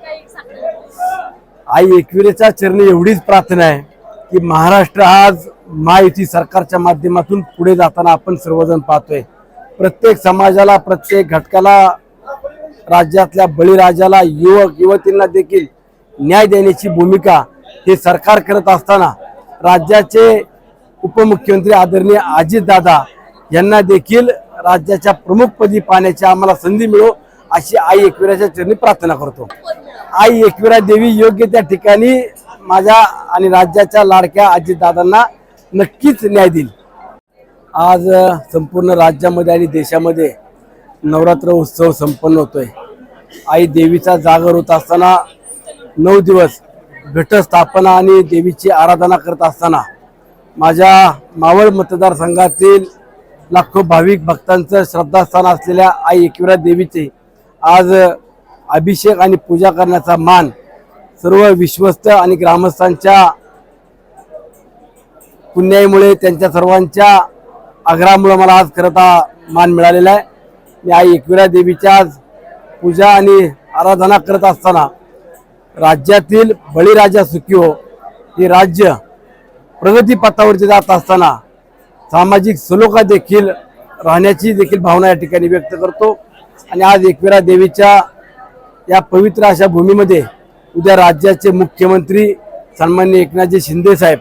काही सांगणार? आई एकविरेच्या चरणी एवढीच प्रार्थना आहे की महाराष्ट्र आज महायुती सरकारच्या माध्यमातून पुढे जाताना आपण सर्वजण पाहतोय। प्रत्येक समाजाला, प्रत्येक घटकाला, राज्यातल्या बळीराजाला, युवक युवतींना देखील न्याय देण्याची भूमिका हे सरकार करत असताना राज्याचे उपमुख्यमंत्री आदरणीय अजितदादा यांना देखील राज्याच्या प्रमुखपदी पाहण्याची आम्हाला संधी मिळो अशी आई एकविराच्या चरणी प्रार्थना करतो। आई एकविरा देवी योग्य त्या ठिकाणी माझ्या आणि राज्याच्या लाडक्या अजितदादांना नक्कीच न्याय देईल। आज संपूर्ण राज्यामध्ये आणि देशामध्ये नवरात्र उत्सव संपन्न होतोय। आई देवीचा जागर होत असताना 9 दिवस घटस्थापना आणि देवीची आराधना करत असताना माझ्या मावळ मतदारसंघातील लाखो भाविक भक्तांचं श्रद्धास्थान असलेल्या आई एकविरा देवीचे आज अभिषेक आणि पूजा करण्याचा मान सर्व विश्वस्त आणि ग्रामस्थांच्या पुण्याईमुळे, त्यांच्या सर्वांच्या आग्रहामुळे मला आज खरंता मान मिळालेला आहे। मी आई एकविरा देवीच्या आज पूजा आणि आराधना करत असताना राज्यातील बळीराजा सुखी हो हे राज्य प्रगतीपथावरती जात असताना सामाजिक सलोखा देखील राहण्याची देखील भावना या ठिकाणी व्यक्त करतो। आणि आज एकविरा देवीच्या या पवित्र अशा भूमीमध्ये उद्या राज्याचे मुख्यमंत्री सन्माननीय एकनाथजी शिंदे साहेब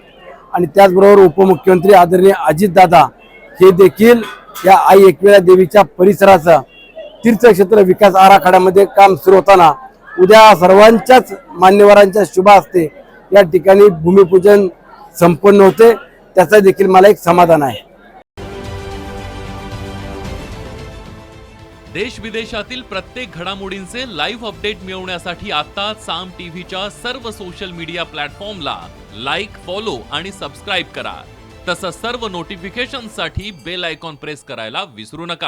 आणि त्याचबरोबर उपमुख्यमंत्री आदरणीय अजितदादा हे देखील या आई एकविरा देवीच्या परिसराचं तीर्थक्षेत्र विकास आराखड्यामध्ये काम सुरू होताना उद्या सर्वांच्याच मान्यवरांच्या शुभ हस्ते या ठिकाणी भूमिपूजन संपन्न होते, त्याचा देखील मला एक समाधान आहे। देश विदेशातील प्रत्येक घडामोडींचे लाईव्ह अपडेट मिळवण्यासाठी आता साम टीव्हीच्या सर्व सोशल मीडिया प्लॅटफॉर्मला लाईक, फॉलो आणि सबस्क्राईब करा। तसंच सर्व नोटिफिकेशनसाठी बेल आयकॉन प्रेस करायला विसरू नका।